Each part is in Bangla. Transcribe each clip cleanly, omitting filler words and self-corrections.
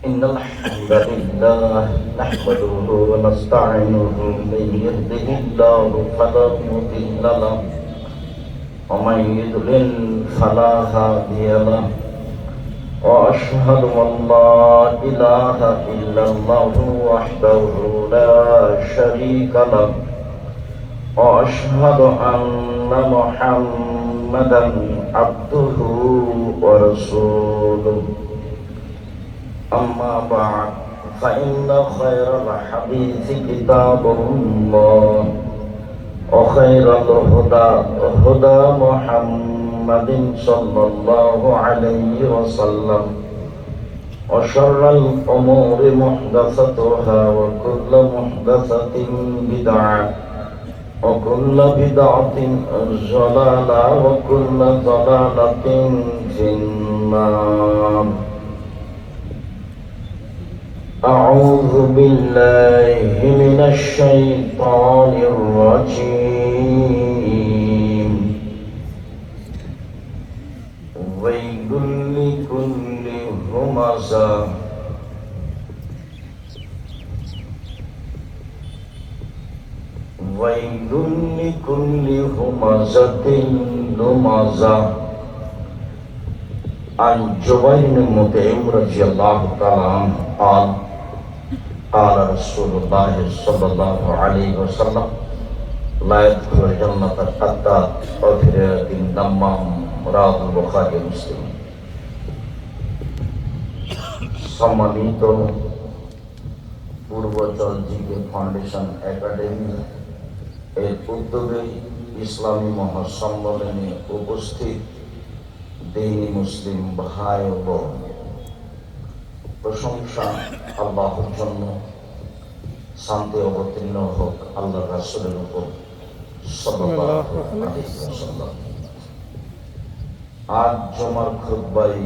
إن الحمد لله نحمده ونستعينه من يهده الله فلا مضل له ومن يضلل فلا هادي له وأشهد أن لا إله إلا الله وحده لا شريك له وأشهد أن محمدا عبده ورسوله أما بعد فإن خير الحديث كتاب الله وخير الهدى هدى محمد صلى الله عليه وسلم وشر الأمور محدثتها وكل محدثة بدعة وكل بدعة ضلالة وكل ضلالة في النار. أعوذ بالله من الشيطان الرجيم. ويل لكل همزة ويل لكل همزة لمزة. عن جبير بن مطعم رضي الله تعالى عنه قال قال رسول الله صلى الله عليه وسلم لا يدخل الجنة قتال وفريق نمام رواه البخاري ومسلم. সম্মানিত পূর্বচল জিকে ফাউন্ডেশন একাডেমি এর উদ্যোগে ইসলামী মহাসম্মেলনে উপস্থিত দ্বীনি মুসলিম ভাই ও বোন, প্রশংসা আল্লাহর জন্য, শান্তি অবতীর্ণ হোক আল্লাহ রাসূলের উপর সাল্লাল্লাহু আলাইহি ওয়াসাল্লাম। আজ জুমার খুতবায়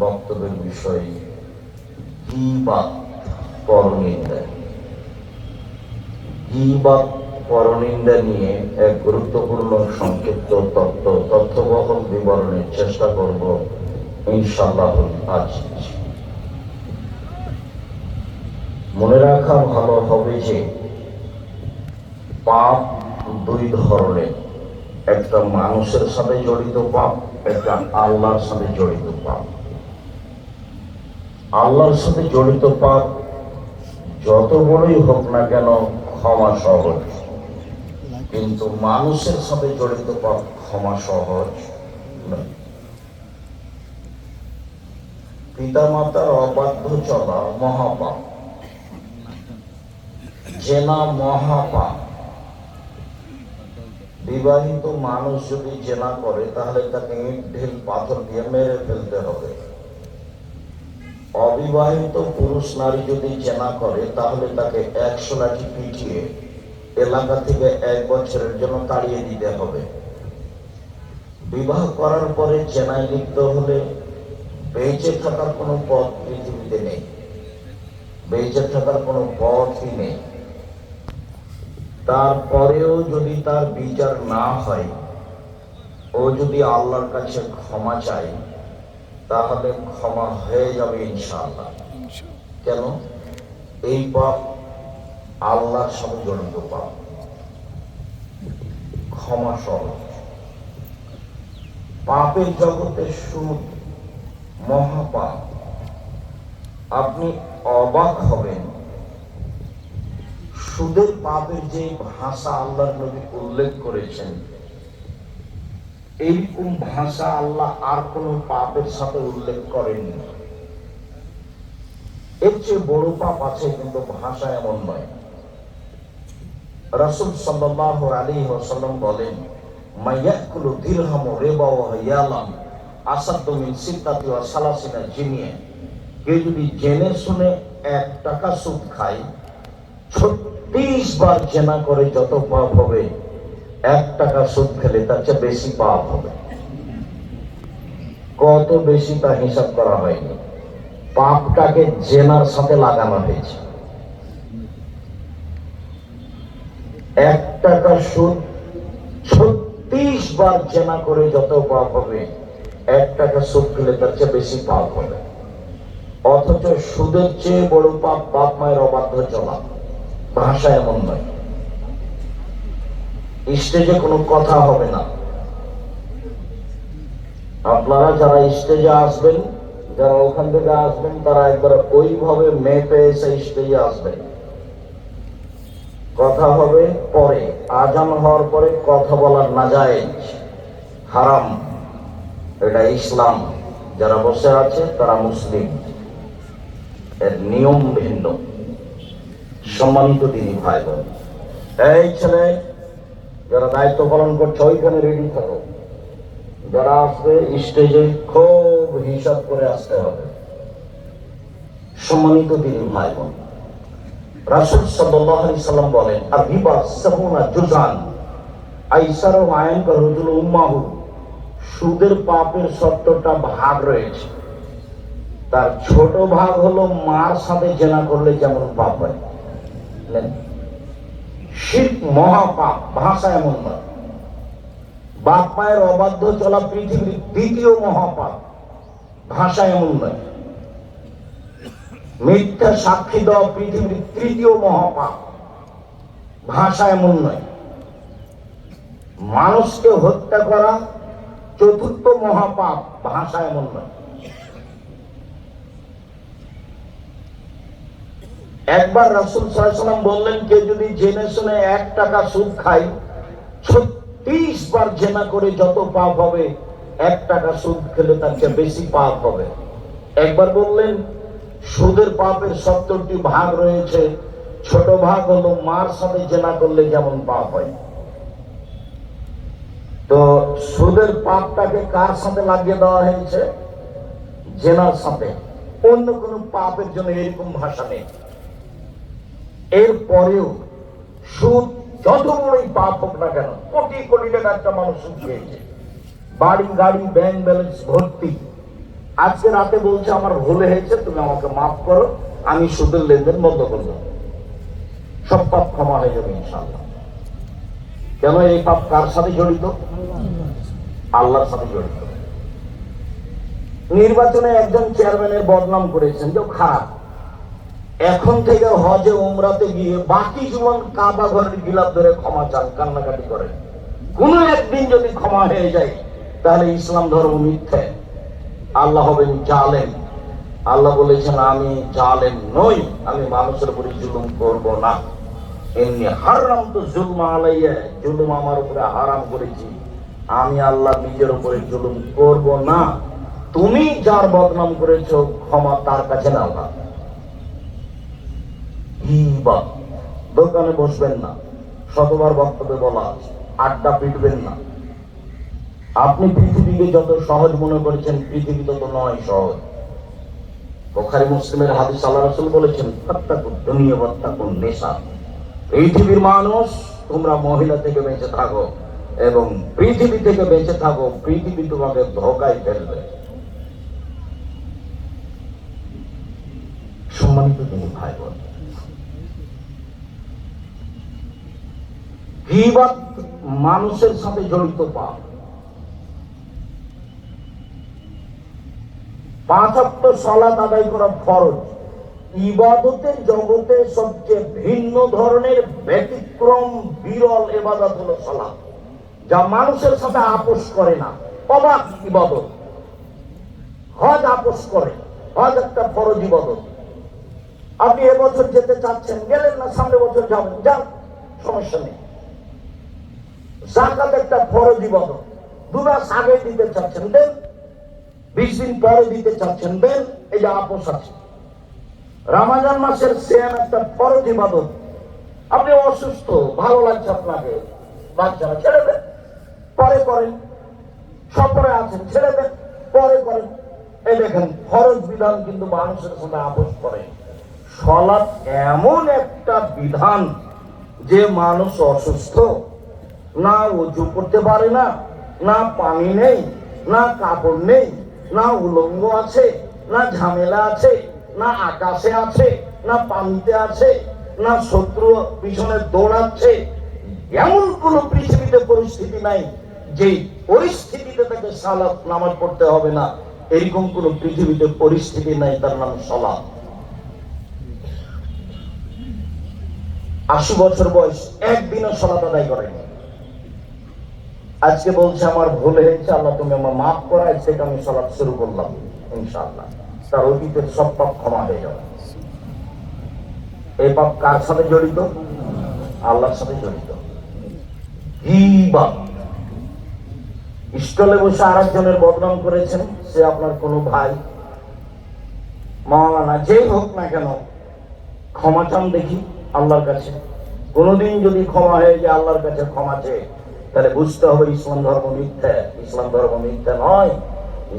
বক্তব্যের বিষয় গীবত পরনিন্দা। গীবত পরনিন্দা নিয়ে এক গুরুত্বপূর্ণ সংক্ষিপ্ত তথ্যবহল বিবরণের চেষ্টা করব ইনশাআল্লাহ। আজ মনে রাখা ভালো হবে যে পাপ দুই ধরনের, একটা মানুষের সাথে জড়িত পাপ, একটা আল্লাহর সাথে জড়িত পাপ। আল্লাহর সাথে জড়িত পাপ যত বড়ই হোক না কেন ক্ষমা সহজ, কিন্তু মানুষের সাথে জড়িত পাপ ক্ষমা সহজ নয়। পিতামাতার অবাধ্য চলা মহাপাপ, জেনা মহাপাপ। বিবাহিত মানুষ যদি জেনা করে তাহলে তাকে ইট ঢিল পাথর দিয়ে মেরে ফেলতে হবে। অবিবাহিত পুরুষ নারী যদি জেনা করে তাহলে তাকে 100 লাঠি পিটিয়ে এলাকা থেকে 1 বছরের জন্য তাড়িয়ে দিতে হবে। বিবাহ করার পরে জেনায় লিপ্ত হলে বেঁচে থাকার কোনো পথ পৃথিবীতে নেই, বেঁচে থাকার কোনো পথই নেই। তারপরেও যদি তার বিচার না হয়, ও যদি আল্লাহর কাছে ক্ষমা চায় তাহলে ক্ষমা হয়ে যাবে ইনশাআল্লাহ। কেন? এই পাপ আল্লাহর সাথে জড়িত পাপ, ক্ষমা সহজ। পাপের জগতে সুদ মহাপাপ। আপনি অবাক হবেন, সুদের পাপের যে ভাষা আল্লাহর নবী উল্লেখ করেছেন, এইরকম ভাষা আল্লাহ আর কোন পাপের সাথে উল্লেখ করেননি। এর চেয়ে বড় পাপ আছে, কিন্তু ভাষা এমন নয়। রাসূল সাল্লাল্লাহু আলাইহি ওয়াসাল্লাম বলেন, মাইয়াকুলু দিরহাম রিবা ওয়া ইয়ালাম আসাদু মিন সিত্তাতি ওয়া সালাসিনা জিনিয়া। কেউ যদি জেনে শুনে 1 টাকা সুদ খায়, 36 বার জেনা করে যত পাপ হবে, 1 টাকা সুদ খেলে তার চেয়ে বেশি পাপ হবে। কত বেশি তা হিসাব করা হয়নি। পাপটাকে জেনার সাথে লাগানো হয়েছে। 1 টাকা সুদ 36 বার জেনা করে যত পাপ হবে, 1 টাকা সুদ খেলে তার চেয়ে বেশি পাপ হবে। অথচ সুদের চেয়ে বড় পাপ বাপ মায়ের অবাধ্য চলা। ভাষা এমন নয়। স্টেজে কোনো কথা হবে না। আপনারা যারা স্টেজে আসবেন, যারা ওখান থেকে আসবেন, তারা একবার ওইভাবে মেপে এসে স্টেজে আসবেন। কথা হবে পরে, আজান হওয়ার পরে কথা বলার নাজায়েজ, হারাম। এটা ইসলাম। যারা বসে আছে তারা মুসলিম, এর নিয়ম ভিন্ন। সম্মানিত দিনী ভাই বোন, এই ছেলে যারা দায়িত্ব পালন করছে ওইখানে রেডি থাকো। যারা আসবে স্টেজে খুব হিসাব করে আসতে হবে। সম্মানিত দিনী ভাই বোন, রাসূল সাল্লাল্লাহু আলাইহি সাল্লাম বলেন, আর রিবা সাবুনা জুজান আইসারু আইন কা রজুল উম্মাহু। সুদের পাপের 70টা ভাগ রয়েছে। তার ছোট ভাগ হলো মার সাথে জেনা করলে যেমন পাপ হয়। শিরক মহাপাপ। ভাষা এমন নয়। বাপ মায়ের অবাধ্য চলা পৃথিবীর দ্বিতীয় মহাপাপ। ভাষা এমন নয়। মিথ্যা সাক্ষী দেওয়া পৃথিবীর তৃতীয় মহাপাপ। ভাষা এমন নয়। মানুষকে হত্যা করা চতুর্থ মহাপাপ। ভাষা এমন নয়। একবার রাসূল সাল্লাল্লাহু আলাইহি ওয়াসাল্লাম বললেন, কে যদি জেনে শুনে 1 টাকা সুদ খায়, 36 বার জেনা করে যত পাপ হবে, 1 টাকা সুদ খেলে তার চেয়ে বেশি পাপ হবে। একবার বললেন, সুদের পাপের 70টি ভাগ রয়েছে। ছোট ভাগ হলো মার সাথে জেনা করলে যেমন পাপ হয়। তো সুদের পাপটাকে কার সাথে লাগিয়ে দেওয়া হয়েছে? জেনার সাথে। অন্য কোন পাপের জন্য এরকম ভাষা নেই। এরপরেও সুদ যত বড়ই পাপ হোক না কেন, কোটি কোটি টাকা একটা মানুষ সুদ খেয়েছে, বাড়ি গাড়ি ব্যাংক ব্যালেন্স ভর্তি, আজকে রাতে বলছে আমার ভুল হয়েছে, তুমি আমাকে মাফ করো, আমি সুদের লেনদেন বন্ধ করবো, সব পাপ ক্ষমা হয়ে যাবে ইনশাআল্লাহ। কেন? এই পাপ কার সাথে জড়িত? আল্লাহর সাথে জড়িত। নির্বাচনে একজন চেয়ারম্যানের বদনাম করেছেন, যে খারাপ। এখন থেকে হজে উমরাতে গিয়ে বাকি জীবন কাবা ঘরের গিলাপ ধরে ক্ষমা চান, কান্নাকাটি করেন। কোন একদিন যদি ক্ষমা হয়ে যায়, তাহলে ইসলাম ধর্ম মিথ্যে, আল্লাহ হবেন জালেম। আল্লাহ বলেছেন, আমি জালেম নই, আমি মানুষের উপরে জুলুম করব না। এমনি হারাম তো জুলম আলাইয়া, জুলুম আমার উপরে হারাম করেছি, আমি আল্লাহ নিজের উপরে জুলুম করব না। তুমি যার বদনাম করেছো, ক্ষমা তার কাছে নাও না। দোকানে বসবেন না, শতবার বক্তব্যে বলা আছে, আড্ডা পিটবেন না। আপনি পৃথিবীকে যত সহজ মনে করেছেন, পৃথিবী তত নয় সহজ। বুখারী মুসলিমের হাদিস, আল্লাহ রাসূল বলেছেন, ফাত্তাকুদ দুনিয়া ওয়াত্তাকুন নিসা। পৃথিবীর মানুষ, তোমরা মহিলা থেকে বেঁচে থাকো এবং পৃথিবী থেকে বেঁচে থাকো, পৃথিবী তোমাকে ধোঁকায় ফেলবে। সম্মানিত দিনী ভাই বোন, গীবত মানুষের সাথে জড়িত পাপ। 5 ওয়াক্ত সালাত আদায় করা ফরজ। ইবাদতের জগতে সবচেয়ে ভিন্ন ধরনের ব্যতিক্রম বিরল ইবাদত হলো সালাত, যা মানুষের সাথে আপোষ করে না। অবাক ইবাদত। হজ আপোষ করে। হজ একটা ফরজ ইবাদত। আপনি এবছর যেতে চাচ্ছেন, গেলেন না, সামনের বছর যাবেন, যান, সমস্যা নেই। যাকাত একটা ফরজ ইবাদত। 2 মাস আগে দিতে চাচ্ছেন, দেন। 20 দিন পরে দিতে চাচ্ছেন, দেন। এই যে আপোষ আছে। রমজান মাসের সিয়াম একটা ফরজ ইবাদত। আপনি অসুস্থ, ভালো লাগছে আপনাকে, বাচ্চারা, ছেড়ে দেন, পরে করেন। সফরে আছেন, ছেড়ে দেন, পরে করেন। এই দেখেন, ফরজ বিধান কিন্তু মানুষের সাথে আপোষ করে। সালাত এমন একটা বিধান, যে মানুষ অসুস্থ, না ওযু করতে পারে না, না পানি নেই, না কাপড় নেই, না উলঙ্গ আছে, না ঝামেলা আছে, না আকাশে আছে, না পানিতে আছে, না শত্রু পিছনে দৌড়াচ্ছে, এমন কোন পৃথিবীতে পরিস্থিতি নাই যে পরিস্থিতিতে তাকে সালাত নামাজ পড়তে হবে না। এরকম কোন পৃথিবীতে পরিস্থিতি নাই, তার নাম সালাত। 80 বছর বয়স, একদিনও সালাত আদায় করেনি। আজকে বলছে আমার ভুল হয়েছে, আল্লাহ তুমি আমার মাফ করা, সেটা আমি সালাত শুরু করলাম, ইনশাআল্লাহ তার অতীতের সব পাপ ক্ষমা হয়ে যাবে। এই পাপ কার সাথে জড়িত? আল্লাহর সাথে জড়িত। গীবত, স্টলে বসে আরেকজনের বদনাম করেছেন, সে আপনার কোনো ভাই, মাওলানা, যেই হোক না কেন, ক্ষমা চান দেখি আল্লাহর কাছে। কোনদিন যদি ক্ষমা হয়ে যায় আল্লাহর কাছে ক্ষমা চেয়ে, তাহলে বুঝতে হবে ইসলাম ধর্ম মিথ্যা। ইসলাম ধর্ম মিথ্যা নয়,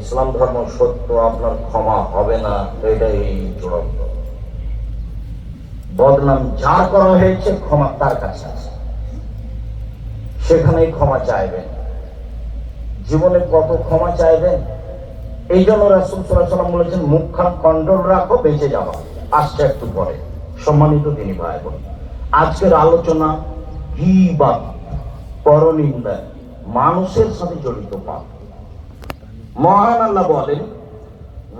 ইসলাম ধর্ম সত্য, আপনার ক্ষমা হবে না, এটাই চূড়ান্ত। বদনাম যার করা হয়েছে ক্ষমা তার কাছে আছে, সেখানেই ক্ষমা চাইবেন। জীবনে কত ক্ষমা চাইবেন? এই জন্য রাসূল সাল্লাল্লাহু আলাইহি ওয়াসাল্লাম বলেছেন মুখখান কন্ট্রোল রাখো, বেঁচে যাওয়া। আসছে একটু পরে। সম্মানিত দিনী ভাই বোন, আজকের আলোচনা গীবত, পরনিন্দা, মানুষের সাথে জড়িত পাপ। মহান আল্লাহ বলেন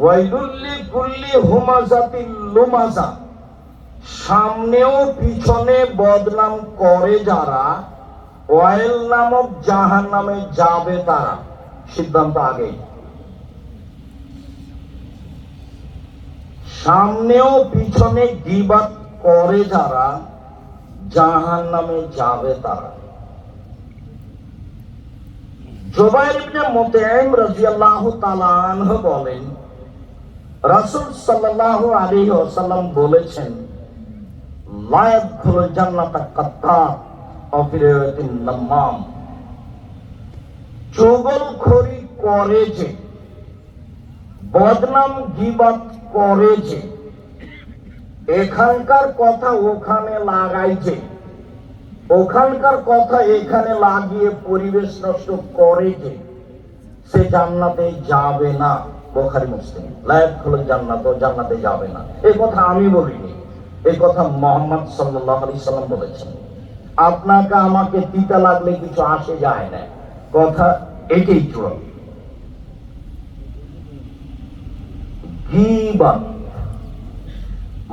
ওয়াইলুল লিকুল্লি হুমাযাতিল লুমাযা, সামনেও পিছনে বদনাম করে যারা, ওয়াইল নামক জাহান্নামে যাবে তারা। সিদ্ধান্ত আগেই, সামনেও পিছনে গীবত করে যারা, জাহান্নামে যাবে তারা। জুবাইর ইবনে মুতঈম রাদিয়াল্লাহু তাআলা আনহু বলেন রাসূল সাল্লাল্লাহু আলাইহি ওয়াসাল্লাম বলেছেন লা ইয়াদখুলুল জান্নাতা কাত্তাব ওয়া ফি রিওয়ায়াতিন নাম্মাম, চুগলখড়ি করে যে, বদনাম গীবত করে যে, এখানকার কথা ওখানে লাগাইছে, ওখানকার কথা এখানে লাগিয়ে পরিবেশ নষ্ট করে যে, সে জান্নাতে যাবে না। বুখারী মুসলিম। লা ইয়াদখুলুল জান্নাত, জান্নাতে যাবে না। এই কথা আমি বলিনি, এই কথা মুহাম্মদ সাল্লাল্লাহু আলাইহি সাল্লাম বলেছেন। আপনাকে আমাকে তিতা লাগলে কিছু আসে যায় না, কথা এটাই চূড়ান্ত। গীবত,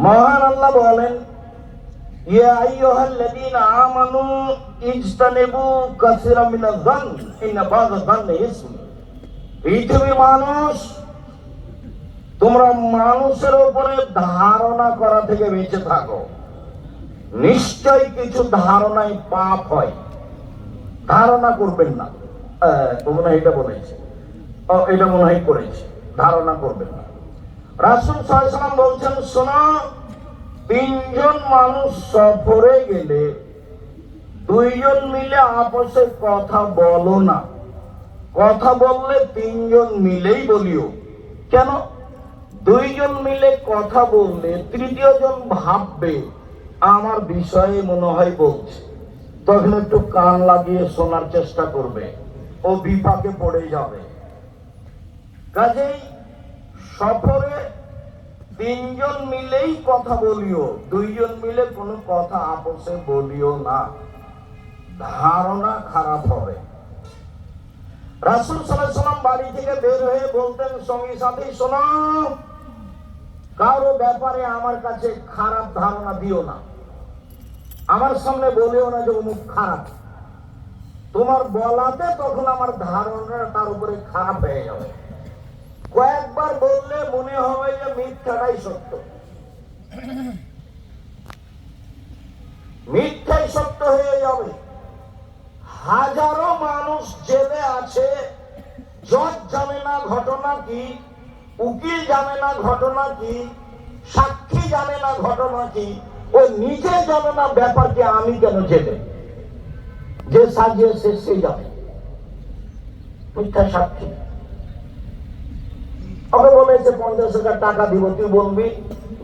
মহান আল্লাহ বলেন ইয়া আইয়ুহাল্লাযীনা আমানু ইজতানিবু কাসীরাম মিনাজ যান ইন্না বাযা যান্নি ইসম। পৃথিবীর মানুষ, তোমরা মানুষের উপরে ধারণা করা থেকে বেঁচে থাকো, নিশ্চয়ই কিছু ধারণায় পাপ হয়, ধারণা করবেন না। মনে হয় এটা বলেছে, এটা মনে হয় করেছে, ধারণা করবেন না। রাসূল সাল্লাল্লাহু আলাইহি ওয়াসাল্লাম বলছেন শোনো, 3 জন মানুষ সফরে গেলে 2 জন মিলে আপসে কথা বলো না, কথা বললে 3 জন মিলেই বলিও। কেন? 2 জন মিলে কথা বললে তৃতীয় জন ভাববে আমার বিষয়ে মনে হয় বলছে, তখন একটু কান লাগিয়ে শোনার চেষ্টা করবে, ও বিপাকে পড়ে যাবে। কাজেই সফরে 3 জন মিলেই কথা বলিও, 2 জন মিলে কোনো কথা আপসে বলিও না, ধারণা খারাপ হবে। রাসূল সাল্লাল্লাহু আলাইহি ওয়াসাল্লাম বাড়ি থেকে বের হয়ে বলতেন সঙ্গী সাথী, শোনো, কারো ব্যাপারে আমার কাছে খারাপ ধারণা দিও না, আমার সামনে বলিও না যে অমুক খারাপ। তোমার বলাতে তখন আমার ধারণা তার উপরে খারাপ হয়ে যাবে। কয়েকবার বললে মনে হবে যে মিথ্যাটাই সত্য, মিথ্যাই সত্য হয়ে যাবে। হাজারো মানুষ জেলে আছে, জজ জানে না ঘটনা কি, উকিল জানে না ঘটনা কি, সাক্ষী জানে না ঘটনা কি, ও নিজে জানে না ব্যাপার কি, আমি কেন জেলে, যে সাজিয়েছে সে জানে। মিথ্যা সাক্ষী। ওকে বলেছে 50,000 টাকা দিব, তুই বলবি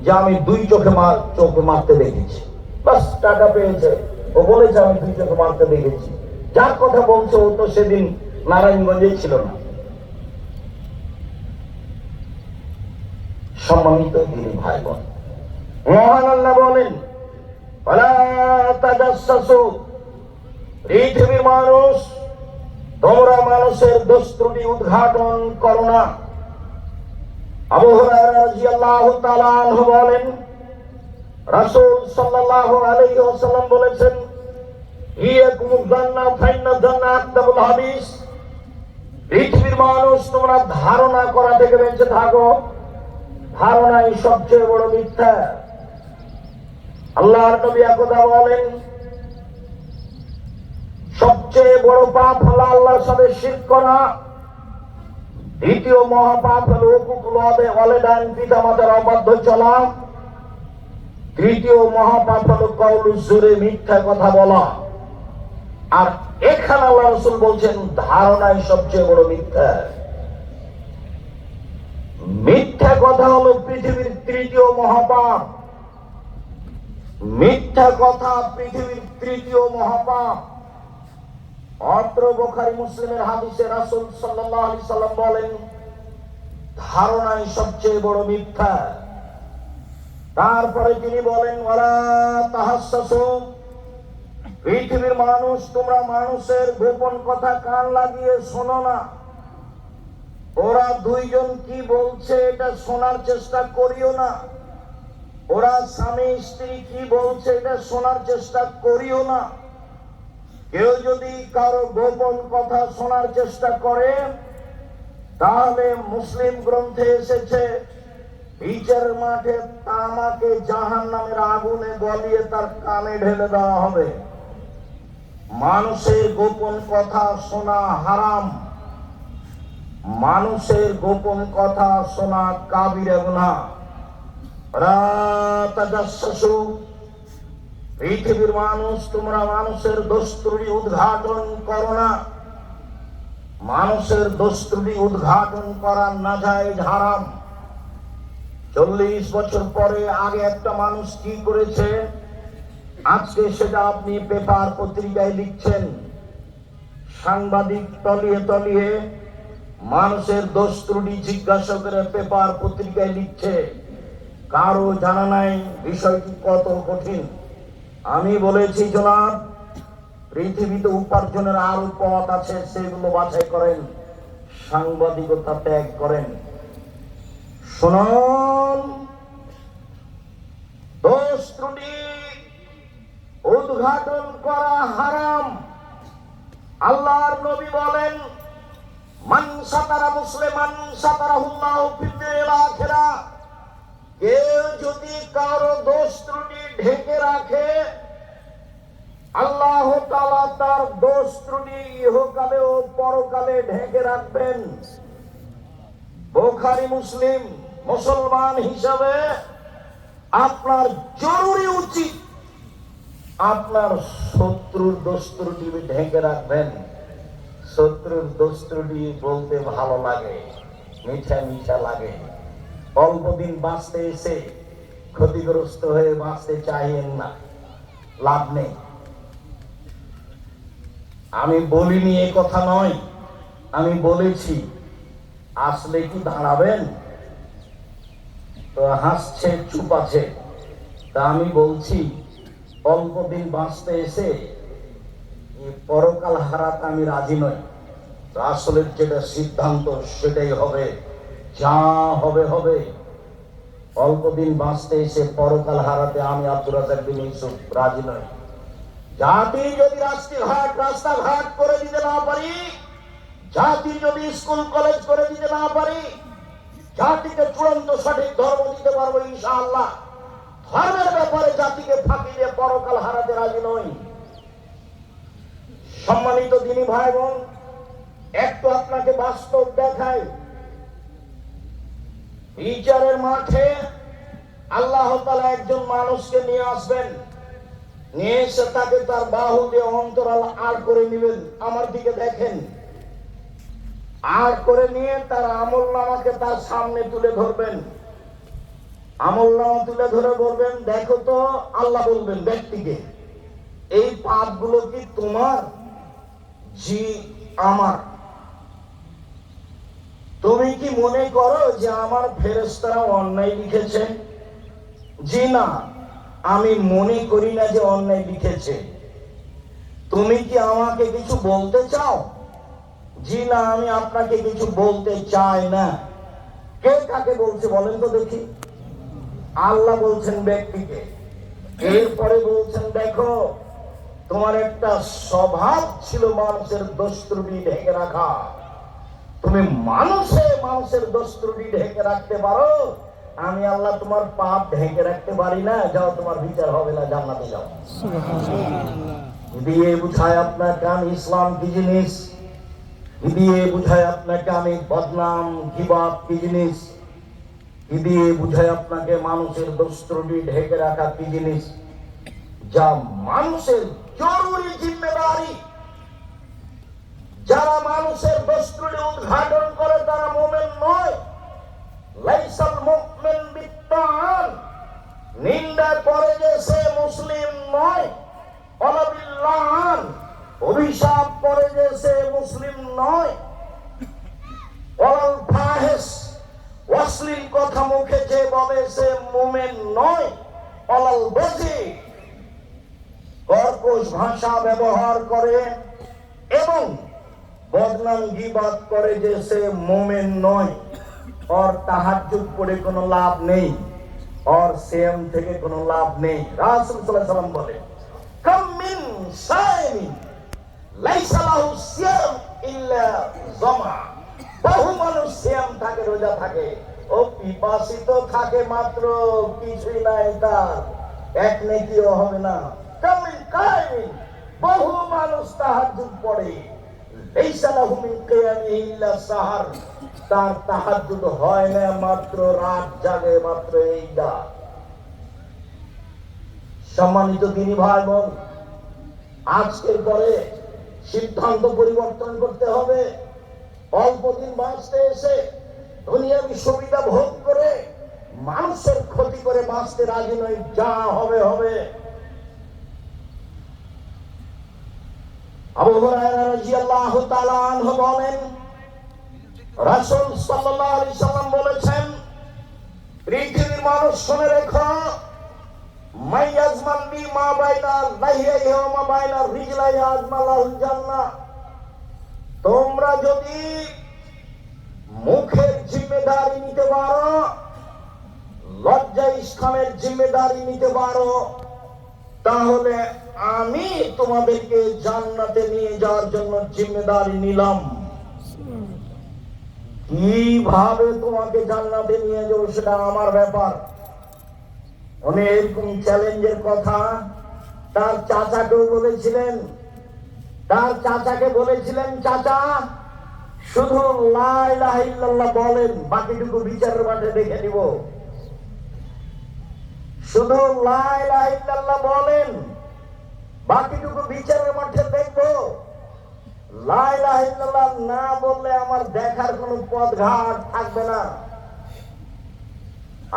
যে আমি 2 চোখে মারতে দেখেছি, বাস টাকা পেয়েছে। ও বলেছে আমি 2 চোখে মারতে দেখেছি। যার কথা বলছে ও তো সেদিন নারায়ণগঞ্জে ছিল না। সম্মানিত দিনী ভাই বোন, মহান আল্লাহ বলেন ওয়ালা তাজাসসু, পৃথিবীর মানুষ তোমরা মানুষের দোষ ত্রুটি উদ্ঘাটন করো না। আবু হুরায়রা রাদিয়াল্লাহু তাআলা আনহু বলেন, রাসূল সাল্লাল্লাহু আলাইহি ওয়াসাল্লাম বলেছেন, ইয়াকুমুল জান্নাহ ফাইন্না জান্নাহ আকদাবুল হাদিস। পৃথিবীর মানুষ, তোমরা ধারণা করা থেকে বেঁচে থাকো, ধারণাই সবচেয়ে বড় মিথ্যা। আল্লাহর নবী একদা বলেন, সবচেয়ে বড় পাপ হলো আল্লাহর সাথে শিরক করা। দ্বিতীয় মহাপাপ হলো হুকুকুল ওয়ালিদাইন, পিতামাতার অবাধ্য চলা। তৃতীয় মহাপাপ হলো কওলুজ জুরে, মিথ্যা কথা বলা। আর এখানে আল্লাহ রাসূল বলছেন, ধারণাই সবচেয়ে বড় মিথ্যা। মিথ্যা কথা হলো পৃথিবীর তৃতীয় মহাপাপ। মিথ্যা কথা পৃথিবীর তৃতীয় মহাপাপ। অত্র বুখারী মুসলিমের হাদিসে রাসূল সাল্লাল্লাহু আলাইহি সাল্লাম বলেন, ধারণাই সবচেয়ে বড় মিথ্যা। তারপরে তিনি বলেন, ওয়ালা তাহাসসু। পৃথিবীর মানুষ, তোমরা মানুষের গোপন কথা কান লাগিয়ে শোনো না। ওরা দুইজন কি বলছে এটা শোনার চেষ্টা করিও না। ওরা স্বামী স্ত্রী কি বলছে এটা শোনার চেষ্টা করিও না। কেউ যদি কারো গোপন কথা শোনার চেষ্টা করে, তাহলে মুসলিম গ্রন্থে এসেছে, বিচারের মাঠে তামাকে জাহান্নামের আগুনে গলিয়ে তার কানে ঢেলে দেওয়া হবে। মানুষের গোপন কথা শোনা হারাম। মানুষের গোপন কথা শোনা কাবিরা গুনাহ। ওয়ালা তাজাসসু। পৃথিবীর মানুষ, তোমরা মানুষের দোষ ত্রুটি উদ্ঘাটন করো না। মানুষের দোষ ত্রুটি উদ্ঘাটন করা নাজায়েজ, হারাম। 40 বছর পরে আগে একটা মানুষ কি করেছে, আজকে সেটা আপনি পেপার পত্রিকায় লিখছেন। সাংবাদিক তলিয়ে তলিয়ে মানুষের দোষ ত্রুটি জিজ্ঞাসা করে পেপার পত্রিকায় লিখছে। কারো জানা নাই বিষয়টি কত কঠিন। আমি বলেছি, জনাব, পৃথিবীতে উপার্জনের আরো পথ আছে, সেগুলো বাছাই করেন, সাংবাদিকতা ত্যাগ করেন। শুনুন, দোষ ত্রুটি উদ্ঘাটন করা হারাম। আল্লাহর নবী বলেন, মান সাতারা মুসলিমান সাতারাহুল্লাহু ফিদ দুনিয়াল আখিরাহ। কেউ যদি কারো দোষ ত্রুটি ঢেকে রাখে, আল্লাহ তাআলা তার দোষ ত্রুটি ইহকালে ও পরকালে ঢেকে রাখবেন। বুখারী মুসলিম মুসলমান হিসাবে আপনার জরুরি উচিত আপনার শত্রুর দোষ ত্রুটি ঢেকে রাখবেন। শত্রুর দোষ ত্রুটি বলতে ভালো লাগে, মিঠা মিঠা লাগে। অল্প দিন বাঁচতে এসে ক্ষতিগ্রস্ত হয়ে বাঁচতে চাইেন না, লাভ নেই। আমি বলিনি এ কথা নয়, আমি বলেছি। আসলে কি দাঁড়াবেন? তো হাসছে, চুপ আছে। তা আমি বলছি, অল্প দিন বাঁচতে এসে পরকাল হারাতে আমি রাজি নই। আসলে যেটা সিদ্ধান্ত সেটাই হবে, যা হবে হবে। অল্প দিন বাঁচতে এসে পরকাল হারাতে আমি আব্দুর রাজ্জাক বিন ইউসুফ রাজি নই। জাতি যদি রাস্তাঘাট করে দিতে না পারি, জাতি যদি স্কুল কলেজ করে দিতে না পারি, জাতিকে চূড়ান্ত সঠিক ধর্ম দিতে পারবো ইনশাআল্লাহ। ধর্মের ব্যাপারে জাতিকে ফাঁকি দিয়ে পরকাল হারাতে রাজি নই। সম্মানিত দিনী ভাই বোন, একটু আপনাকে বাস্তব দেখাই। বিচারের মাঠে আল্লাহ তাআলা একজন মানুষকে নিয়ে আসবেন, নিয়ে এসে তাকে তার বাহু দিয়ে অন্তরাল আড় করে নেবেন। আমার দিকে দেখেন। আড় করে নিয়ে তার আমলনামাকে তার সামনে তুলে ধরবেন। আমলনামা তুলে ধরে বলবেন, দেখো তো, আল্লাহ বলবেন ব্যক্তিকে, এই পাপগুলো কি তোমার? জি আমার। তুমি কি মনে করো যে আমার ফেরেশতারা অন্যায় লিখেছে? জি না, আমি মনে করি না যে অন্যায় লিখেছে। তুমি কি আমাকে কিছু বলতে চাও? জি না, আমি আপনাকে কিছু বলতে চাই না। কে কাকে বলছে বলেন তো দেখি? আল্লাহ বলছেন ব্যক্তিকে, এরপরে বলছেন দেখো তোমার একটা স্বভাব ছিল মানুষের দোষ ত্রুটি ঢেকে রাখা, তুমি মানুষের দোষ ত্রুটি ঢেকে রাখতে পারো, আমি আল্লাহ তোমার পাপ ঢেকে রাখতে পারি না, যাও তোমার বিচার হবে না, জান্নাতে যাও। দিয়ে বুঝায় আপনাকে আমি ইসলাম কি জিনিস, দিয়ে বুঝায় আপনাকে আমি বদনাম গীবত কি জিনিস, দিয়ে বুঝায় আপনাকে মানুষের দোষ ত্রুটি ঢেকে রাখা কি জিনিস, যা মানুষের জরুরি জিম্মেদারি। যারা মানুষের দোষ ত্রুটি উদ্ঘাটন করে তারা মুমিন নয়। লাইসাল মুমিন বিত্তান, নিন্দা করে যে সে মুসলিম নয়। ওয়ালাবিল্লাহ, অভিশাপ করে যে সে মুসলিম নয়। ওয়ালাল ফাহিশ, অশ্লীল কথা মুখে যে বলে সে মুমিন নয়। ওয়ালাল বাজি, কর্কশ ভাষা ব্যবহার করে এবং বদনাম গীবত করে যে সে মুমিন নয়। और তাহাজ্জুদ পড়ে কোনো লাভ নেই, और সিয়াম থেকে কোনো লাভ নেই। রাসূল সাল্লাল্লাহু আলাইহি ওয়াসাল্লাম বলে কাম মিন সাইমিন লাইসা লাহু সিয়াম ইল্লা জামা, বহু মানুষ সিয়াম থাকে, রোজা থাকে, ও পিপাসিত থাকে মাত্র, কিছুই নাই তার, এক নেকিও হবে না। কাম মিন কাইমিন, বহু মানুষ তাহাজ্জুদ পড়ে, লাইসা লাহু মিন কিয়ামিহি ইল্লা সাহার, তার তাহাজ্জুদ হয় না, মাত্র রাত জাগে, মাত্র এইটা। সম্মানিত দিনী ভাই বোন, আজকের পরে সিদ্ধান্ত পরিবর্তন করতে হবে। অল্প দিন বাঁচতে এসে দুনিয়াবি সুবিধা ভোগ করে মানুষের ক্ষতি করে বাঁচতে রাজি নই, যা হবে হবে। আবু হুরায়রা রাদিয়াল্লাহু তাআলা আনহু বলেন, রাসূল সাল্লাল্লাহু আলাইহি সাল্লাম বলেছেন, পৃথিবীর মানুষ শুনে রেখো, মাইয়াজমান বি মা বাইনা লাহিয়াহি ওয়া মা বাইনা রিজলাহি আজমালাহুল জান্নাহ। তোমরা যদি মুখের জিম্মেদারি নিতে পারো, লজ্জা স্থানের জিম্মেদারি নিতে পারো, তাহলে আমি তোমাদেরকে জান্নাতে নিয়ে যাওয়ার জন্য জিম্মেদারি নিলাম। কিভাবে তোমাকে জান্নাতে নিয়ে যাবো সেটা আমার ব্যাপার। উনি এরকম চ্যালেঞ্জের কথা তার চাচাকেও বলেছিলেন। তার চাচাকে বলেছিলেন, চাচা শুধু লা ইলাহা ইল্লাল্লাহ বলেন, বাকিটুকু বিচারের মাঠে দেখে নিব। শুধু লা ইলাহা ইল্লাল্লাহ বলেন, বাকিটুকু বিচারের মাঠে দেখবো। লা ইলাহা ইল্লাল্লাহ না বললে আমার দেখার কোনো পথঘাট থাকবে না।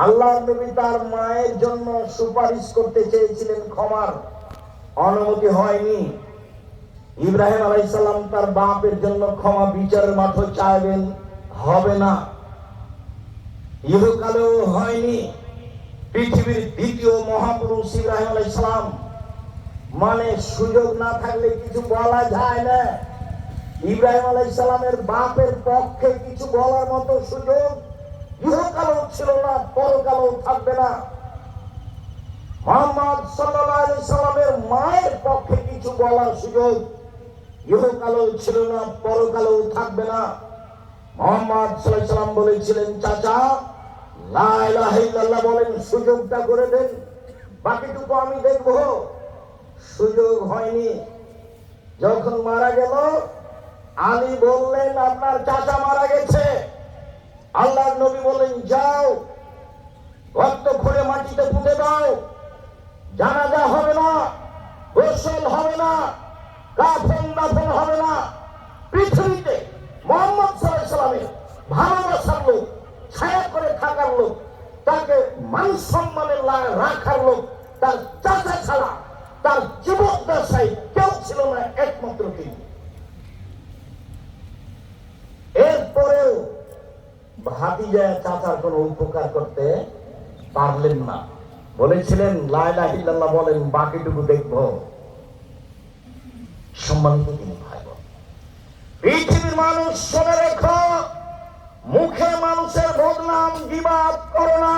আল্লাহর নবী তার মায়ের জন্য সুপারিশ করতে চেয়েছিলেন, ক্ষমার অনুমতি হয়নি। ইব্রাহিম আলাইহিস সালাম তার বাপের জন্য ক্ষমা বিচারের মাঠে চাইবেন, হবে না, ইহকালেও হয়নি। পৃথিবীর দ্বিতীয় মহাপুরুষ ইব্রাহিম আলাইহিস সালাম, মানে সুযোগ না থাকলে কিছু বলা যায় না। ইব্রাহিম আলাইহিস সালামের বাপের পক্ষে কিছু বলার মতো সুযোগ ইহকালেও ছিল না, পরকালেও থাকবে না। মুহাম্মদ সাল্লাল্লাহু আলাইহি সাল্লামের মায়ের পক্ষে কিছু বলার সুযোগ ইহকালেও ছিল না, পরকালেও থাকবে না। মুহাম্মদ সাল্লাল্লাহু আলাইহি সাল্লাম বলেছিলেন, চাচা লা ইলাহা ইল্লাল্লাহ বলেন, সুযোগটা করে দেন, বাকিটুকু আমি দেখব। সুযোগ হয়নি। যখন মারা গেল, আলী বললেন, আপনার চাচা মারা গেছে। আল্লাহর নবী বলেন, যাও রক্ত খুঁড়ে মাটিতে পুঁতে দাও, জানাজা হবে না, গোসল হবে না, কাফন দাফন হবে না। পৃথিবীতে মুহাম্মদ সাল্লাল্লাহু আলাইহি সাল্লামের ভালোবাসার লোক, ছায়া করে থাকার লোক, তাকে মান সম্মানের রাখার লোক তার চাচা ছাড়া তার জীবদ্দশায় কেউ ছিল না, একমাত্র তিনি। এরপরেও ভাতিজা চাচার কোনো উপকার করতে পারলেন না। বলেছিলেন, লা ইলাহা ইল্লাল্লাহ বলেন, বাকিটুকু দেখবো। সম্মানিত তিনি ভাই বোন, পৃথিবীর মানুষ শুনে রেখো, মুখে মানুষের বদনাম গীবাত করো না,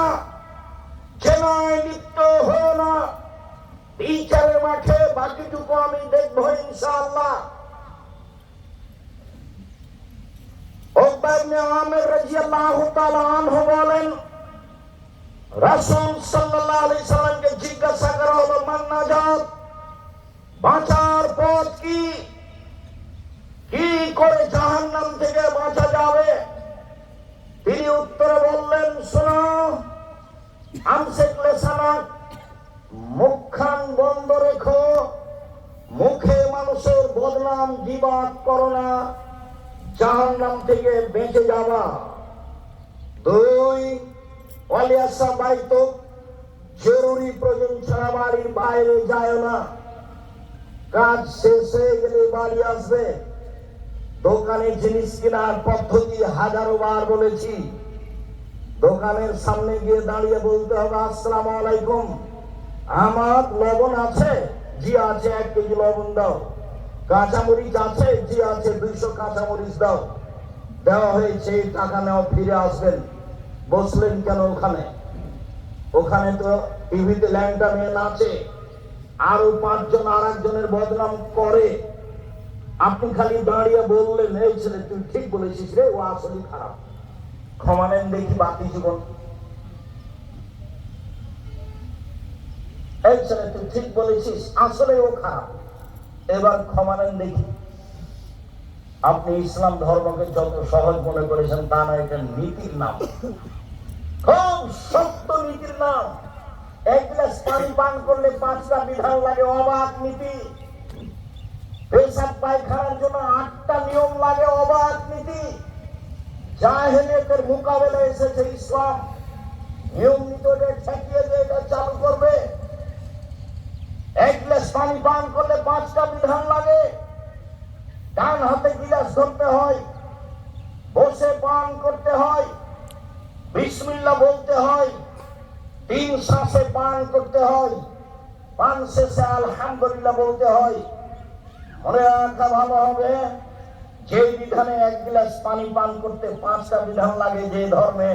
জেনায় লিপ্ত হও না। বিচারের মাঠে বাকিটুকু আমি দেখবো ইনশাআল্লাহ। উকবা ইবনে আমির রাদিয়াল্লাহু তাআলা আনহু বলেন, রাসূল সাল্লাল্লাহু আলাইহি সাল্লামকে জিজ্ঞাসা করা হলো, মান নাজাত, বাঁচার পথ কি? কি করে জাহান্নাম থেকে বাঁচা যাবে? তিনি উত্তরে বললেন, শোনো, আমসিক লিসানাক, মুখখান বন্ধ রেখো, মুখে মানুষের বদনাম গীবাত করো না, জাহান্নাম থেকে বেঁচে যাবা। দুই, ওয়ালিয়াসা বাইতুক, জরুরি প্রয়োজন ছাড়া বাড়ির বাইরে যায় না। কাজ শেষ হয়ে গেলে বাড়ি আসবে। দোকানে জিনিস কেনার পদ্ধতি হাজারো বার বলেছি। দোকানের সামনে গিয়ে দাঁড়িয়ে বলতে হবে, আসসালামু আলাইকুম, আমার লবণ আছে? জি আছে, 1 কেজি লবণ দাও। কাঁচামরিচ আছে? জি আছে, 200 কাঁচামরিচ দাও। দেওয়া হয়েছে, টাকা নেওয়া, ফিরে আসবেন। বসলেন কেন ওখানে? ওখানে তো টিভিতে ল্যাংটা মেয়ে নাচে, আরো 5 জন আর একজনের বদনাম করে। আপনি খালি দাঁড়িয়ে বললেন, এই ছেলে তুই ঠিক বলেছিস রে, ও আসলে খারাপ, ক্ষমা নেন দেখি বাকি জীবন। এই ছেলে তুই ঠিক বলেছিস, আসলে ও খারাপ, এবার ক্ষমা নেন দেখি। আপনি ইসলাম ধর্মকে যত সহজ মনে করেছেন তা না, এটা নীতির নাম, খুব শক্ত নীতির নাম। 1 গ্লাস পানি পান করলে 5টা বিধান লাগে, অবাক নীতি। পেশাব পায়খানার জন্য 8টা নিয়ম লাগে, অবাক নীতি। জাহেলিয়াতের মোকাবেলায় এসেছে ইসলাম, নিয়ম নীতিকে ঠেকিয়ে দিয়ে এটা চালু করবে। 1 গ্লাস পানি পান করলে 5টা বিধান লাগে। ডান হাতে গিলাস ধরতে হয়, বসে পান করতে হয়, বিসমিল্লাহ বলতে হয়, 3 শ্বাসে পান করতে হয়, পান শেষে আলহামদুলিল্লাহ বলতে হয়। মনে রাখা ভালো হবে, যে বিধানে 1 গ্লাস পানি পান করতে 5টা বিধান লাগে যে ধর্মে,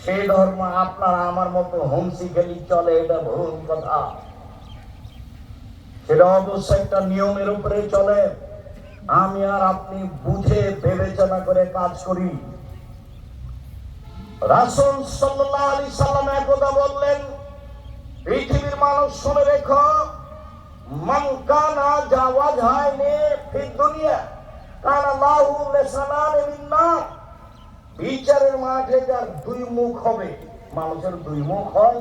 সেই ধর্ম আপনার আমার মতো হুমসি খেলি চলে, এটা ভুল কথা। সেটা অবশ্যই একটা নিয়মের উপরে চলে। আমি আর আপনি বুঝে বিবেচনা করে কাজ করি। রাসূল সাল্লাল্লাহু আলাইহি সাল্লাম একদা বললেন, পৃথিবীর মানুষ শুনে রেখো, মান কানা জাওয়াজহাইনে ফিদ দুনিয়া কানা লাহু লিসানানি মিন্নার। বিচারের মাঠে যার 2 মুখ হবে। মানুষের 2 মুখ হয়?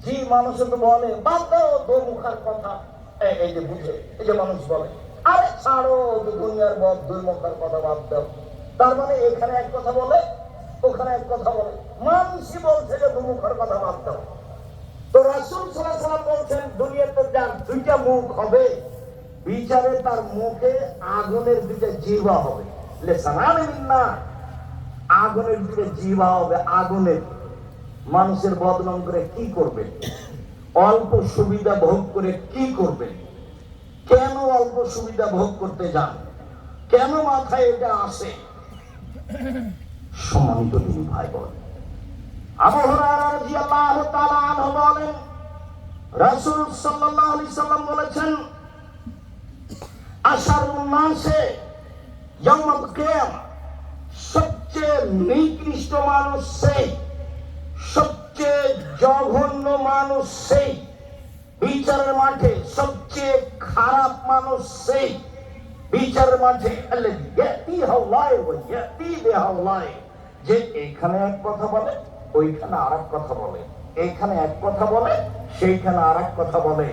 জি, মানুষ তো বলে, বাদ দাও 2 মুখার কথা, এই যে বুঝে, এই যে মানুষ বলে, আরে ছাড়ো দুনিয়ার 2 মুখার কথা বাদ দাও। তার মানে এখানে এক কথা বলে, ওখানে এক কথা বলে, মানুষই বলছে যে 2 মুখার কথা বাদ দাও। তো রাসূল সাল্লাল্লাহু আলাইহি ওয়াসাল্লাম বলছেন, দুনিয়াতে যার 2টা মুখ হবে, বিচারে তার মুখে আগুনের 2টা জিহ্বা হবে, লিসানানি মিন্নার, আগুনের 2টা জিহ্বা হবে, আগুনের। মানুষের বদনাম করে কি করবেন? অল্প সুবিধা ভোগ করে কি করবেন? কেন অল্প সুবিধা ভোগ করতে যান? কেন মাথায় এটা আসে? সম্মানিত দিনী ভাই বোন, আবু হুরায়রা রাদিয়াল্লাহু তাআলা আনহু বলেন, রাসূল সাল্লাল্লাহু আলাইহি সাল্লাম বলেছেন, আশারুন নাসে ইয়াউমাল কিয়ামা, সবচেয়ে নিকৃষ্ট মানুষ সেই, সবচেয়ে জঘন্য মানুষ সেই, বিচারের মাঠে সবচেয়ে খারাপ মানুষ সেই, বিচারের মাঠে আল্লাযী ইয়াতি হাওলায় ওয়া ইয়াতি বিহাওলায়, যে এখানে এক কথা বলে, ওইখানে আরেক কথা বলে, এখানে এক কথা বলে, সেইখানে আরেক কথা বলে,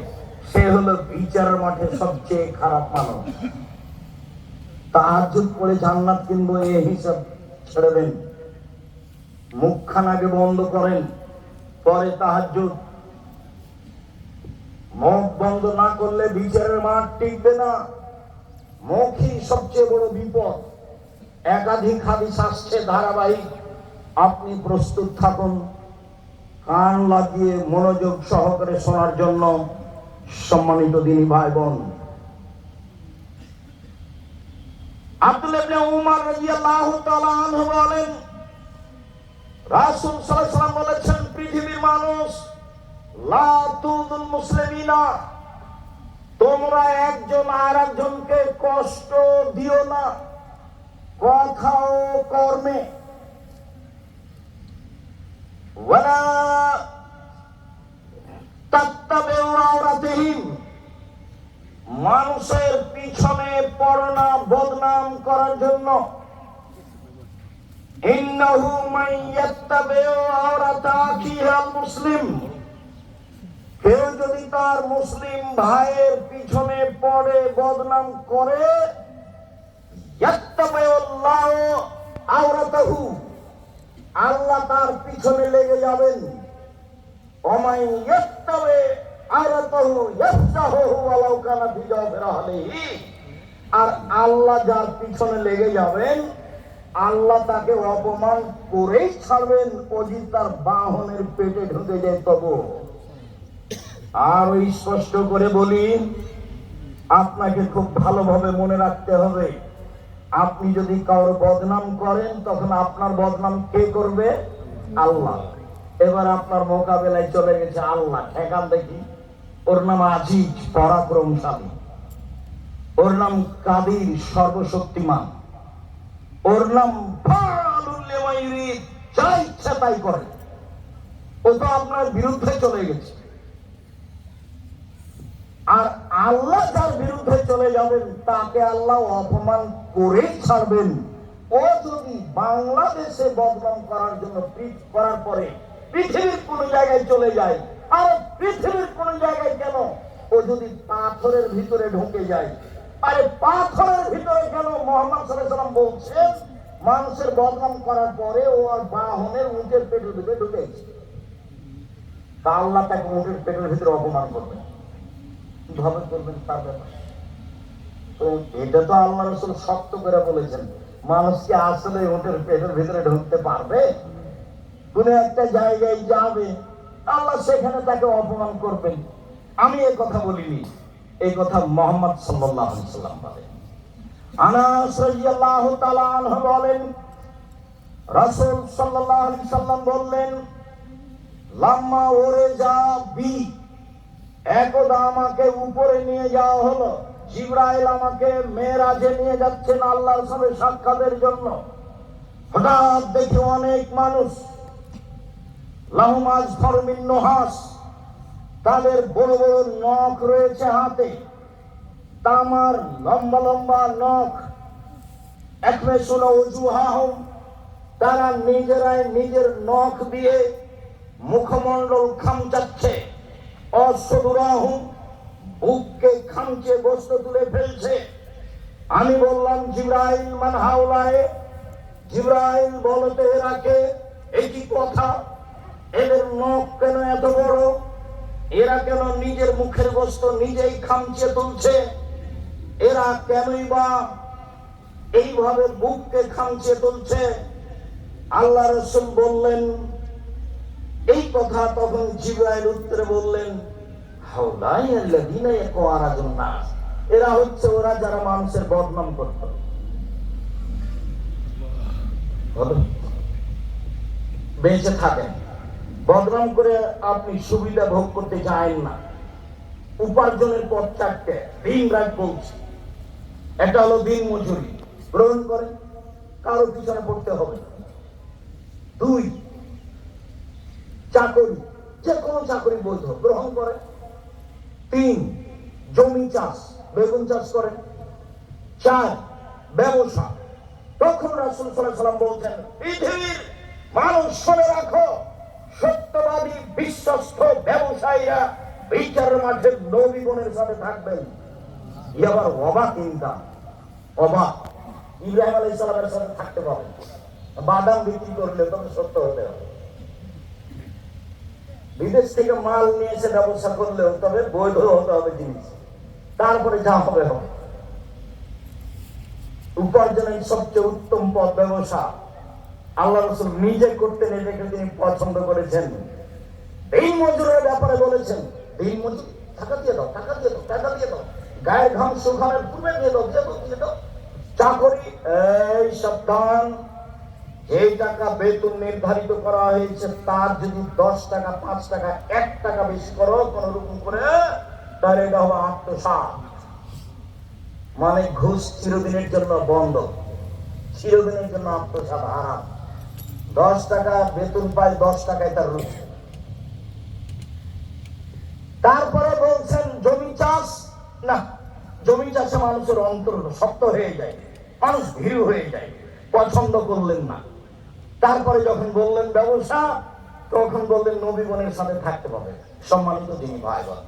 সে হলো বিচারের মাঠে সবচেয়ে খারাপ মানুষ। তাহাজ্জুদ পড়ে জান্নাত কিনবো এই হিসাব ছেড়ে দেন। মুখখান আগে বন্ধ করেন, পরে তাহাজ্জুদ। মুখ বন্ধ না করলে বিচারের মাঠ টিকবে না। মুখই সবচেয়ে বড় বিপদ। একাধিক হাদিস আসছে ধারাবাহিক, আপনি প্রস্তুত থাকুন কান লাগিয়ে মনোযোগ সহকারে শোনার জন্য। সম্মানিত দিনী ভাই বোন, আব্দুল্লাহ ইবনে উমর রাদিয়াল্লাহু তাআলা আনহু বলেন, রাসূল সাল্লাল্লাহু আলাইহি ওয়াসাল্লাম বলেছেন, পৃথিবীর মানুষ, লা তুযুল মুসলিমিনা, তোমরা একজন আর একজনকে কষ্ট দিও না কথা ও কর্মে। ওয়ালা তাত্তাবিউ আওরাতিহিম, মানুষের পিছনে পড়ো না বদনাম করার জন্য। ইন্নাহু মান ইয়াত্তাবিউ আওরাতা আখিহিল মুসলিম, কেউ যদি তার মুসলিম ভাইয়ের পিছনে পড়ে বদনাম করে, ইয়াত্তাবিউল্লাহু আওরাতাহু, আল্লাহ তার পিছনে লেগে যাবেন। ওমাই ইয়াত্তাবি আওরাতাহু ইয়াফসাহু ওয়ালাউ কানা ফি জাওফির আহলিহি, আর আল্লাহ যার পিছনে লেগে যাবেন, আল্লাহ তাকে অপমান করেই ছাড়বেন, যদি তার বাহনের পেটে ঢুকে যায় তবু। আর ওই স্পষ্ট করে বলি, আপনাকে খুব ভালোভাবে মনে রাখতে হবে, আপনি যদি কারোর বদনাম করেন, তখন আপনার বদনাম কে করবে? আল্লাহ। এবার আপনার মোকাবেলায় চলে গেছে আল্লাহ। ঠেকান দেখি। ওর নাম আজিজ, পরাক্রমশালী। ওর নাম কাদির, সর্বশক্তিমান। ওর নাম ফাআলুল লিমা ইউরিদ, যা ইচ্ছা তাই করে। ও তো আপনার বিরুদ্ধে চলে গেছে। আর আল্লাহ যার বিরুদ্ধে চলে যাবেন, তাকে আল্লাহ অপমান করেই ছাড়বেন। ও যদি বাংলাদেশে বদনাম করার জন্য করার পরে পৃথিবীর কোন জায়গায় চলে যায়, আর পৃথিবীর কোন জায়গায় কেন, ও যদি পাথরের ভিতরে ঢুকে যায়, আরে পাথরের ভিতরে কেন? মুহাম্মদ সাল্লাল্লাহু আলাইহি ওয়াসাল্লাম বলছেন, মানুষের বদনাম করার পরে ও আর বাহনের উটের পেটের ভিতরে ঢুকেছে, তা আল্লাহ তাকে উটের পেটের ভিতরে অপমান করবেন। কিভাবে করবেন তার ব্যাপার। তো এটা তো আল্লাহ রাসূল শক্ত করে বলেছেন, মানুষ কি আসলে উটের পেটের ভিতরে ঢুকতে পারবে? কোন একটা জায়গায় যাবে, আল্লাহ সেখানে তাকে অপমান করবেন। আমি এই কথা বলিনি, এই কথা মুহাম্মদ সাল্লাল্লাহু আলাইহি ওয়াসাল্লাম বলেন। আনাস রাদিয়াল্লাহু তাআলা আনহু বলেন, রাসূল সাল্লাল্লাহু আলাইহি ওয়াসাল্লাম বললেন, লাম্মা ওরেজা বি, একদা আমাকে উপরে নিয়ে যাওয়া হলো। জিবরাইল আমাকে মেরাজে নিয়ে যাচ্ছেন আল্লাহর সাথে সাক্ষাতের জন্য। হঠাৎ দেখি অনেক মানুষ, লাহুম আযফারু মিন নুহাস, তাদের বড় বড় নখ রয়েছে হাতে, তামার লম্বা লম্বা নখ। একমেসুনা ওজুহাহুম, তারা নিজেরাই নিজের নখ দিয়ে মুখমণ্ডল খামচাচ্ছে। অসদুরাহুম, বুককে খামচে গোস্ত তুলে ফেলছে। আমি বললাম, জিবরাইল মান হাওলায়ে, জিবরাইল বলতে রাখে, এই কি কথা, এদের নখ কেন এত বড়? এরা কেন নিজের মুখের গোস্ত নিজেই খামচে তুলছে? এরা কেনই বা এইভাবে বুককে খামচে তুলছে? আল্লাহ রাসূল বললেন এই কথা। তখন জিবরাইল উত্তরে বললেন, হাওলাই আল্লাযীনা ইয়াকওয়ারাদুন নাস, এরা হচ্ছে ওরা যারা মানুষের বদনাম করত। বেঁচে থাকেন, বদনাম করে আপনি সুবিধা ভোগ করতে চান না। উপার্জনের পথ চারটে, দিন রাত বলছি। একটা হলো দিন মজুরি, গ্রহণ করে, কারো পিছনে পড়তে হবে। 2, চাকরি, যে কোনো চাকরি বৈধ, গ্রহণ করে। 3, জমি চাষ, বেগুন চাষ করে। 4, ব্যবসা। তখন রাসূল সাল্লাল্লাহু আলাইহি ওয়াসাল্লাম বলছেন, পৃথিবীর মানুষ শুনে রাখো, সত্যবাদী বিশ্বস্ত ব্যবসায়ীরা বিচারের মাঠে নবীগণের সাথে থাকবেন। আবার অবাক চিন্তা, অবাক। ইব্রাহিম আলাইহিস সালামের সাথে থাকতে পারবে, বাদাম বিক্রি করলে তবে সত্য হতে হবে। বিদেশ থেকে মাল নিয়ে এসে ব্যবসা করলেও তবে বৈধ হতে হবে জিনিস, তারপরে যা হবে হবে। উপার্জনের সবচেয়ে উত্তম পথ ব্যবসা। আল্লাহ রাসূল নিজে করতেন, এটাকে তিনি পছন্দ করেছেন। এই মজুরের ব্যাপারে বলেছেন, এই মজুর টাকা দিয়ে দাও, টাকা দিয়ে দাও, টাকা দিয়ে দাও, গায়ের ঘাম শুকানোর পূর্বে দিয়ে দাও, দিয়ে দাও, দিয়ে দাও। চাকরি, এই সাবধান, যেই টাকা বেতন নির্ধারিত করা হয়েছে তার যদি 10 টাকা 5 টাকা 1 টাকা বেশি করো কোন রকম করে, তাহলে এটা হবে আত্মসাৎ। মানে ঘুষ চিরদিনের জন্য বন্ধ, চিরদিনের জন্য আত্মসাৎ হারাম। 10 টাকা বেতন পায়, 10 টাকায় তার রুচি। তারপরে বলছেন জমি চাষ, না, জমি চাষে মানুষের অন্তর শক্ত হয়ে যায়, মানুষ ভীরু হয়ে যায়, পছন্দ করলেন না। তারপরে যখন বললেন ব্যবসা, তখন বললেন নবী বোনের সাথে থাকতে হবে। সম্মানিত যিনি ভাই বোন,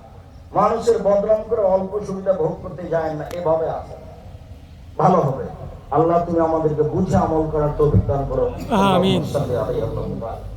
মানুষের বদনাম করে অল্প সুবিধা ভোগ করতে যায় না, এভাবে আসে ভালো হবে। আল্লাহ তুমি আমাদেরকে বুঝে আমল করার তৌফিক দান করো। আমিন। আল্লাহুম্মা সাল্লি আলাইহি ওয়া সাল্লাম।